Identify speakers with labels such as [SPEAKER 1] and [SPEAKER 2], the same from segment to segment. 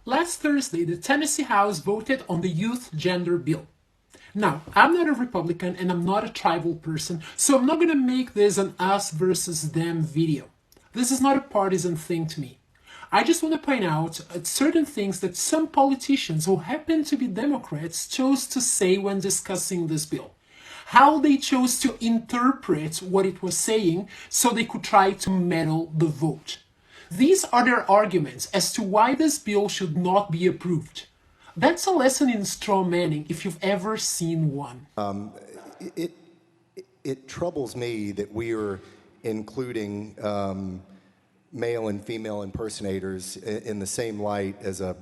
[SPEAKER 1] Last Thursday, the Tennessee House voted on the youth gender bill. Now, I'm not a Republican and I'm not a tribal person, so I'm not going to make this an us versus them video. This is not a partisan thing to me. I just want to point out certain things that some politicians who happen to be Democrats chose to say when discussing this bill. How they chose to interpret what it was saying so they could try to meddle the vote. These are their arguments as to why this bill should not be approved. That's a lesson in StrawManning if you've ever seen one.
[SPEAKER 2] It troubles me that we are including male and female impersonators in the same light as a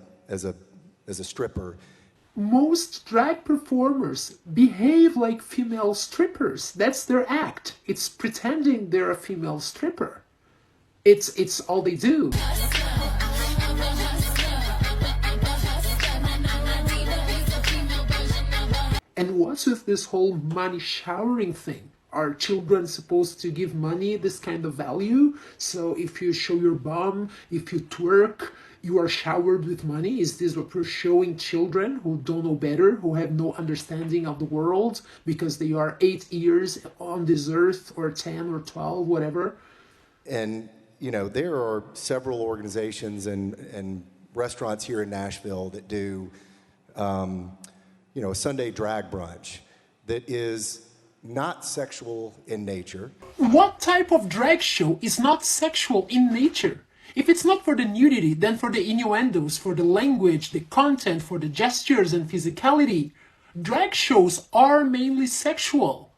[SPEAKER 2] stripper.
[SPEAKER 1] Most drag performers behave like female strippers. That's their act. It's pretending they're a female stripper. It's all they do. And what's with this whole money showering thing? Are children supposed to give money this kind of value? So if you show your bum, if you twerk, you are showered with money? Is this what we're showing children who don't know better, who have no understanding of the world because they are 8 years on this earth, or 10 or 12, whatever?
[SPEAKER 2] And, you know, there are several organizations and restaurants here in Nashville that do, you know, a Sunday drag brunch that is not sexual in nature.
[SPEAKER 1] What type of drag show is not sexual in nature? If it's not for the nudity, then for the innuendos, for the language, the content, for the gestures and physicality. Drag shows are mainly sexual.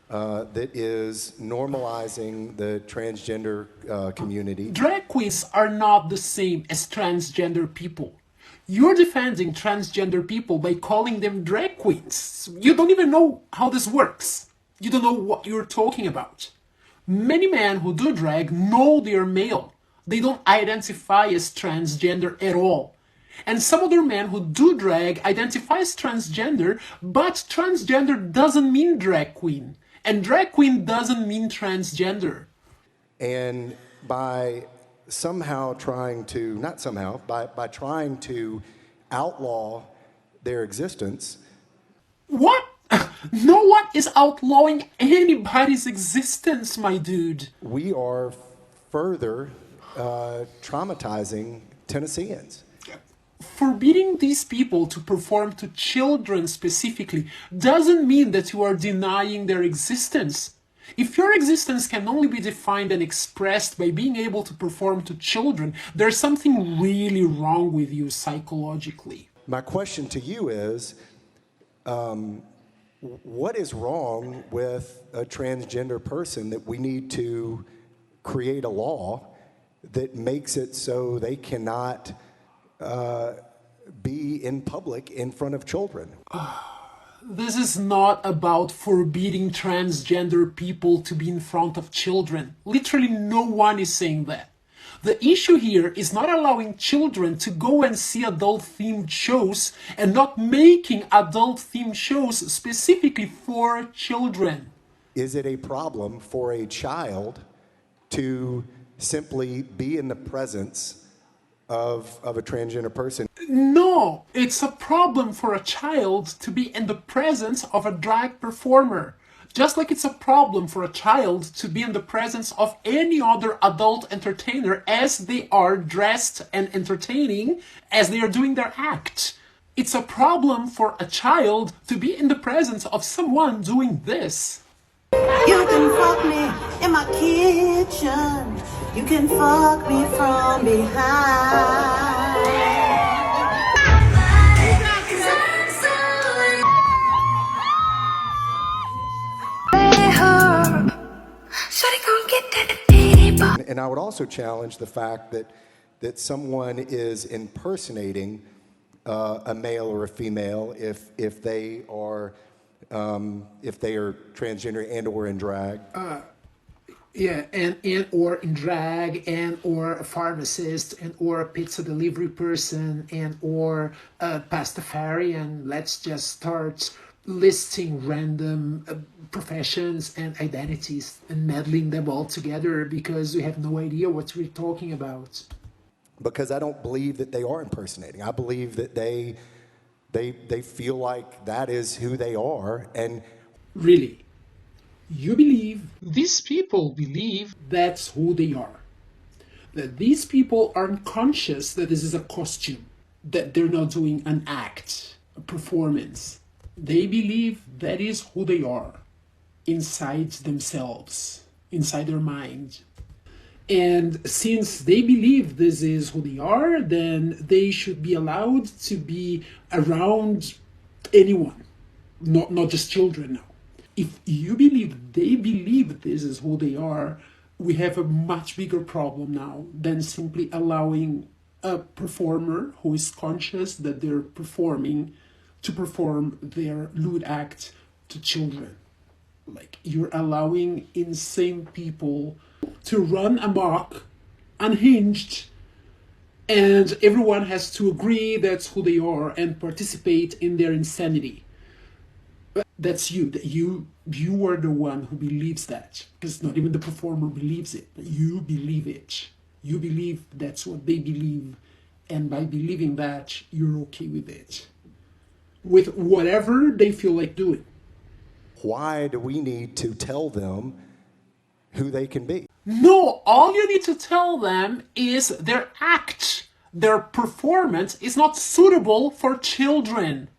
[SPEAKER 2] That is normalizing the transgender community.
[SPEAKER 1] Drag queens are not the same as transgender people. You're defending transgender people by calling them drag queens. You don't even know how this works. You don't know what you're talking about. Many men who do drag know they're male. They don't identify as transgender at all. And some other men who do drag identify as transgender, but transgender doesn't mean drag queen. And drag queen doesn't mean transgender.
[SPEAKER 2] And by somehow trying to, not somehow, by trying to outlaw their existence.
[SPEAKER 1] What? No one is outlawing anybody's existence, my dude.
[SPEAKER 2] We are further traumatizing Tennesseans.
[SPEAKER 1] Forbidding these people to perform to children specifically doesn't mean that you are denying their existence. If your existence can only be defined and expressed by being able to perform to children, there's something really wrong with you psychologically.
[SPEAKER 2] My question to you is, what is wrong with a transgender person that we need to create a law that makes it so they cannot be in public in front of children?
[SPEAKER 1] This is not about forbidding transgender people to be in front of children. Literally no one is saying that. The issue here is not allowing children to go and see adult-themed shows and not making adult-themed shows specifically for children.
[SPEAKER 2] Is it a problem for a child to simply be in the presence of a transgender person?
[SPEAKER 1] No, it's a problem for a child to be in the presence of a drag performer. Just like it's a problem for a child to be in the presence of any other adult entertainer as they are dressed and entertaining as they are doing their act. It's a problem for a child to be in the presence of someone doing this.
[SPEAKER 3] You can fuck me in my kitchen. You can fuck me from behind.
[SPEAKER 2] And I would also challenge the fact that someone is impersonating a male or a female if they are transgender and or in drag.
[SPEAKER 1] Yeah, and or in drag, and or a pharmacist, and or a pizza delivery person, and or a pastafarian. Let's just start listing random professions and identities and meddling them all together because we have no idea what we're talking about.
[SPEAKER 2] because I don't believe that they are impersonating. I believe that they feel like that is who they are. And
[SPEAKER 1] really, you believe, these people believe that's who they are. That these people aren't conscious that this is a costume, that they're not doing an act, a performance. They believe that is who they are, inside themselves, inside their mind. And since they believe this is who they are, then they should be allowed to be around anyone, not just children now. If you believe they believe this is who they are, we have a much bigger problem now than simply allowing a performer who is conscious that they're performing to perform their lewd act to children. Like, you're allowing insane people to run amok, unhinged, and everyone has to agree that's who they are and participate in their insanity. That's you. You are the one who believes that, because not even the performer believes it. You believe it. You believe that's what they believe, and by believing that, you're okay with it, with whatever they feel like doing.
[SPEAKER 2] why do we need to tell them who they can be?
[SPEAKER 1] No, all you need to tell them is their act, their performance is not suitable for children.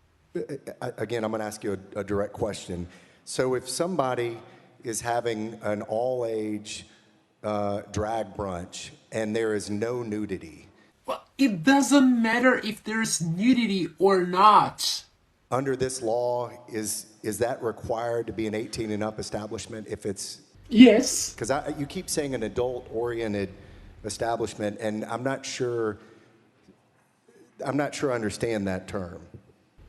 [SPEAKER 2] Again, I'm going to ask you a direct question. So if somebody is having an all-age drag brunch and there is no nudity,
[SPEAKER 1] Well, it doesn't matter if there's nudity or not.
[SPEAKER 2] under this law, is that required to be an 18 and up establishment if it's...
[SPEAKER 1] Yes.
[SPEAKER 2] Because you keep saying an adult-oriented establishment, and I'm not sure I understand that term.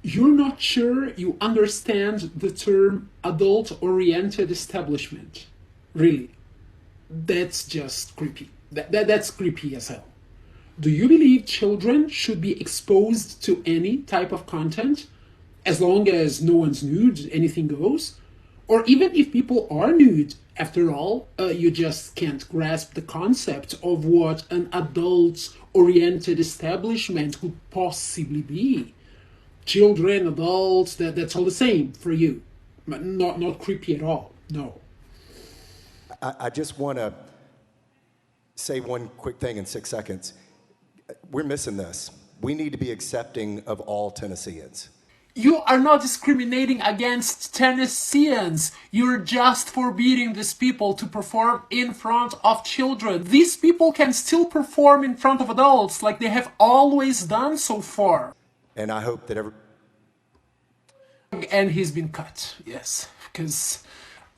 [SPEAKER 1] You're not sure you understand the term adult-oriented establishment. Really. That's just creepy. That's creepy as hell. Do you believe children should be exposed to any type of content? As long as no one's nude, anything goes? Or even if people are nude, after all, you just can't grasp the concept of what an adult-oriented establishment could possibly be. Children, adults, that's all the same for you. Not creepy at all, no.
[SPEAKER 2] I just want to say one quick thing in 6 seconds. We're missing this. We need to be accepting of all Tennesseans.
[SPEAKER 1] You are not discriminating against Tennesseans. You're just forbidding these people to perform in front of children. These people can still perform in front of adults like they have always done so far.
[SPEAKER 2] And I hope that
[SPEAKER 1] And he's been cut, yes, because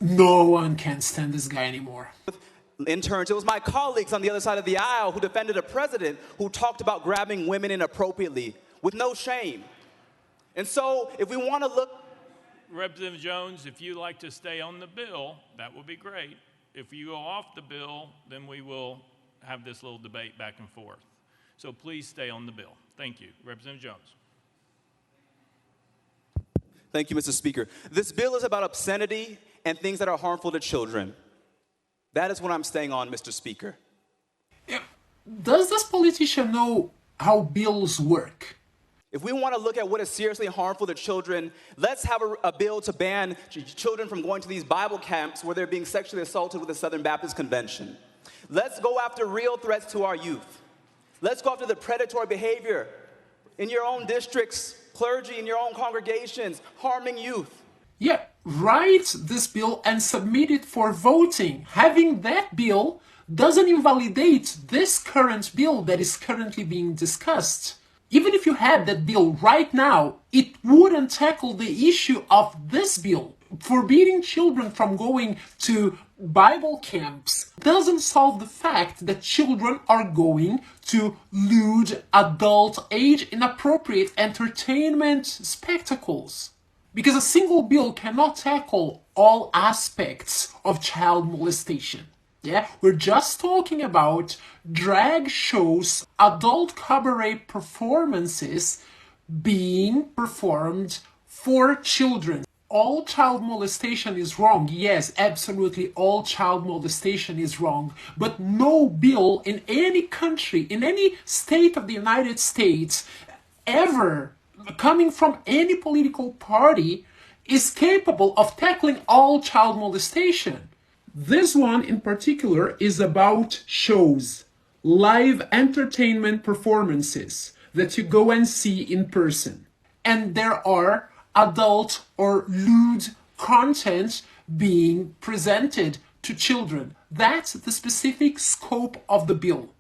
[SPEAKER 1] no one can stand this guy anymore.
[SPEAKER 4] Interns, it was my colleagues on the other side of the aisle who defended a president who talked about grabbing women inappropriately with no shame. And so, if we want to look...
[SPEAKER 5] Representative Jones, if you'd like to stay on the bill, that would be great. If you go off the bill, then we will have this little debate back and forth. So please stay on the bill. Thank you. Representative Jones.
[SPEAKER 4] Thank you, Mr. Speaker. This bill is about obscenity and things that are harmful to children. That is what I'm staying on, Mr. Speaker.
[SPEAKER 1] Does this politician know how bills work?
[SPEAKER 4] If we want to look at what is seriously harmful to children, let's have a bill to ban children from going to these Bible camps where they're being sexually assaulted with the Southern Baptist Convention. Let's go after real threats to our youth. Let's go after the predatory behavior in your own districts, clergy in your own congregations, harming youth.
[SPEAKER 1] Yeah, write this bill and submit it for voting. Having that bill doesn't invalidate this current bill that is currently being discussed. Even if you had that bill right now, it wouldn't tackle the issue of this bill. Forbidding children from going to Bible camps doesn't solve the fact that children are going to lewd, adult, age-inappropriate entertainment spectacles. Because a single bill cannot tackle all aspects of child molestation. Yeah, we're just talking about drag shows, adult cabaret performances being performed for children. all child molestation is wrong. Yes, absolutely, all child molestation is wrong. But no bill in any country, in any state of the United States, ever coming from any political party is capable of tackling all child molestation. This one in particular is about shows, live entertainment performances that you go and see in person. And there are adult or lewd content being presented to children. That's the specific scope of the bill.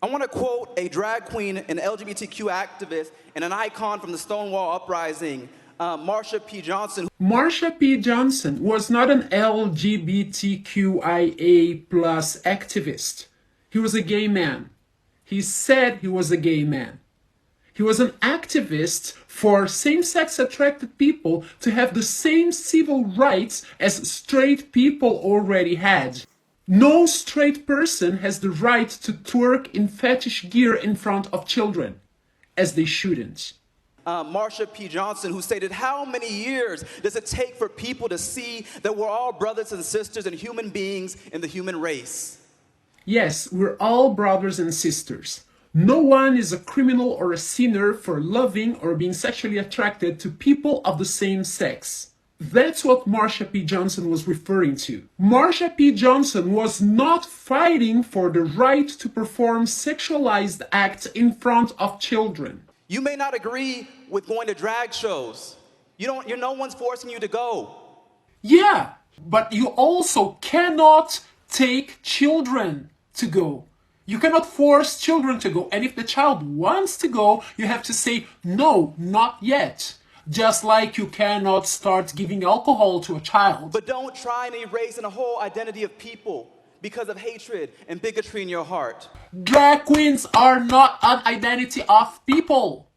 [SPEAKER 4] I want to quote a drag queen, an LGBTQ activist, and an icon from the Stonewall Uprising, Marsha P. Johnson.
[SPEAKER 1] Marsha P. Johnson was not an LGBTQIA plus activist. He was a gay man. He said he was a gay man. He was an activist for same-sex attracted people to have the same civil rights as straight people already had. No straight person has the right to twerk in fetish gear in front of children, as they shouldn't.
[SPEAKER 4] Marsha P. Johnson, who stated, how many years does it take for people to see that we're all brothers and sisters and human beings in the human race?
[SPEAKER 1] Yes, we're all brothers and sisters. No one is a criminal or a sinner for loving or being sexually attracted to people of the same sex. That's what Marsha P. Johnson was referring to. Marsha P. Johnson was not fighting for the right to perform sexualized acts in front of children.
[SPEAKER 4] You may not agree with going to drag shows. No one's forcing you to go.
[SPEAKER 1] Yeah, but you also cannot take children to go. You cannot force children to go. And if the child wants to go, you have to say, no, not yet. Just like you cannot start giving alcohol to a child.
[SPEAKER 4] But don't try and erase a whole identity of people because of hatred and bigotry in your heart.
[SPEAKER 1] Drag queens are not an identity of people.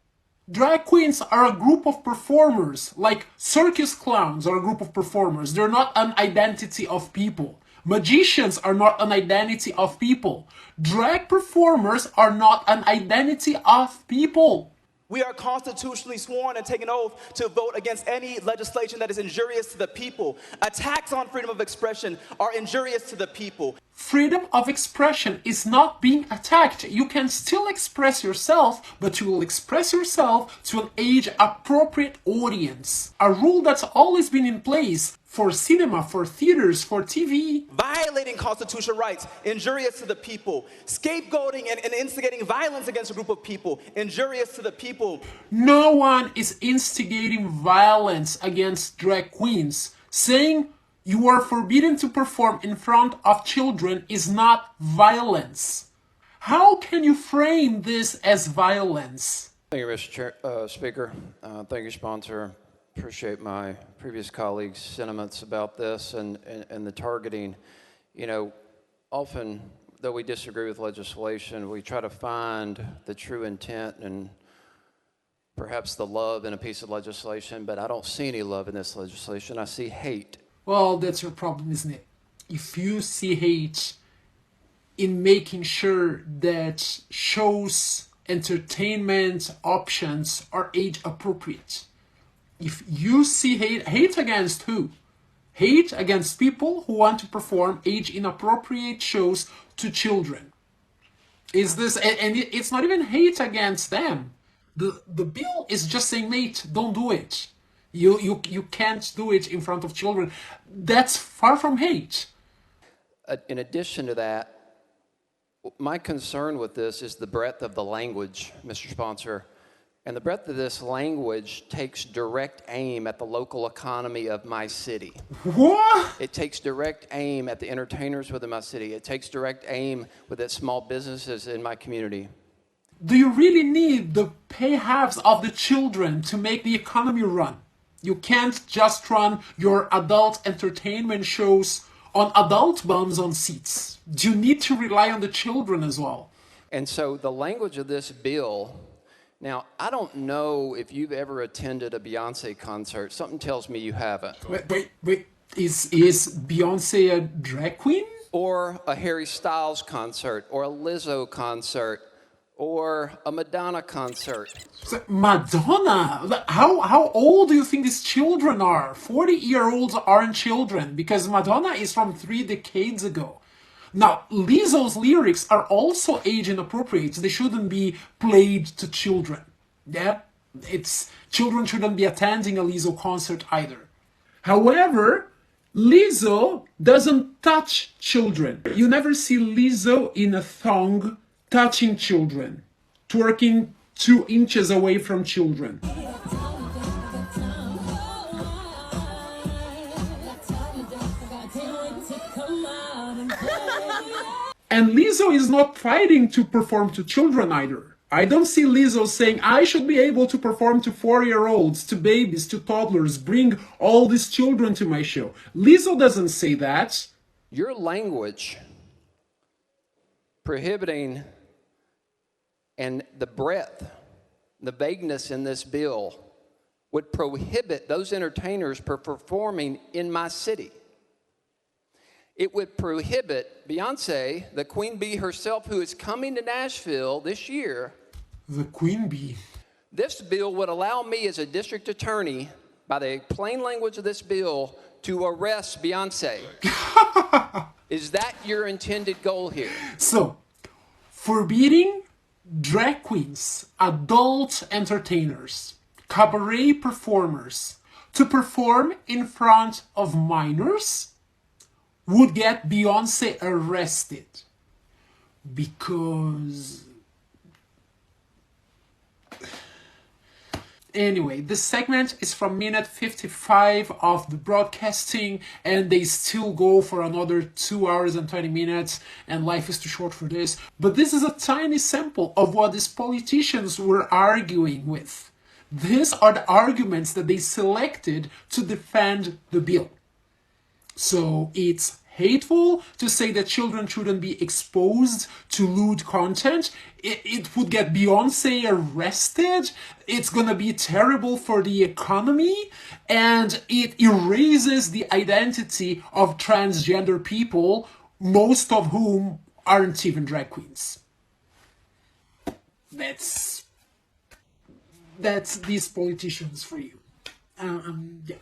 [SPEAKER 1] Drag queens are a group of performers, like circus clowns are a group of performers. They're not an identity of people. Magicians are not an identity of people. Drag performers are not an identity of people.
[SPEAKER 4] We are constitutionally sworn and take an oath to vote against any legislation that is injurious to the people. Attacks on freedom of expression are injurious to the people.
[SPEAKER 1] Freedom of expression is not being attacked. You can still express yourself, but you will express yourself to an age-appropriate audience. A rule that's always been in place for cinema, for theaters, for TV.
[SPEAKER 4] Violating constitutional rights, injurious to the people. Scapegoating and instigating violence against a group of people, injurious to the people.
[SPEAKER 1] No one is instigating violence against drag queens. Saying you are forbidden to perform in front of children is not violence. How can you frame this as violence?
[SPEAKER 6] Thank you, Mr. Speaker. Thank you, sponsor. Appreciate my previous colleagues' sentiments about this and the targeting. You know, often, though we disagree with legislation, we try to find the true intent and perhaps the love in a piece of legislation, but I don't see any love in this legislation. I see hate.
[SPEAKER 1] Well, that's your problem, isn't it? If you see hate in making sure that shows, entertainment options are age appropriate. If you see hate against who? Hate against people who want to perform age-inappropriate shows to children. Is this, and it's not even hate against them. The bill is just saying, mate, don't do it. You can't do it in front of children. That's far from hate.
[SPEAKER 6] In addition to that, my concern with this is the breadth of the language, Mr. Sponsor. And the breadth of this language takes direct aim at the local economy of my city.
[SPEAKER 1] What?
[SPEAKER 6] It takes direct aim at the entertainers within my city. It takes direct aim with the small businesses in my community.
[SPEAKER 1] Do you really need the pay halves of the children to make the economy run? You can't just run your adult entertainment shows on adult bums on seats. Do you need to rely on the children as well?
[SPEAKER 6] And so the language of this bill. Now, I don't know if you've ever attended a Beyonce concert. Something tells me you haven't.
[SPEAKER 1] Wait. Is Beyonce a drag queen?
[SPEAKER 6] Or a Harry Styles concert, or a Lizzo concert, or a Madonna concert.
[SPEAKER 1] So, Madonna? How old do you think these children are? 40-year-olds aren't children, because Madonna is from 3 decades ago. Now, Lizzo's lyrics are also age inappropriate. They shouldn't be played to children. Yeah? Children shouldn't be attending a Lizzo concert either. However, Lizzo doesn't touch children. You never see Lizzo in a thong touching children, twerking 2 inches away from children. And Lizzo is not fighting to perform to children either. I don't see Lizzo saying, I should be able to perform to 4-year-olds, to babies, to toddlers, bring all these children to my show. Lizzo doesn't say that.
[SPEAKER 6] Your language prohibiting and the breadth, the vagueness in this bill would prohibit those entertainers from performing in my city. It would prohibit Beyonce, the Queen Bee herself, who is coming to Nashville this year.
[SPEAKER 1] The Queen Bee.
[SPEAKER 6] This bill would allow me as a district attorney, by the plain language of this bill, to arrest Beyonce. Is that your intended goal here?
[SPEAKER 1] So, forbidding drag queens, adult entertainers, cabaret performers to perform in front of minors would get Beyonce arrested, because anyway, this segment is from minute 55 of the broadcasting, and they still go for another 2 hours and 20 minutes, and life is too short for this. But this is a tiny sample of what these politicians were arguing with. These are the arguments that they selected to defend the bill. So it's hateful to say that children shouldn't be exposed to lewd content. It would get Beyonce arrested. It's gonna be terrible for the economy, and it erases the identity of transgender people, most of whom aren't even drag queens. That's these politicians for you. Yeah.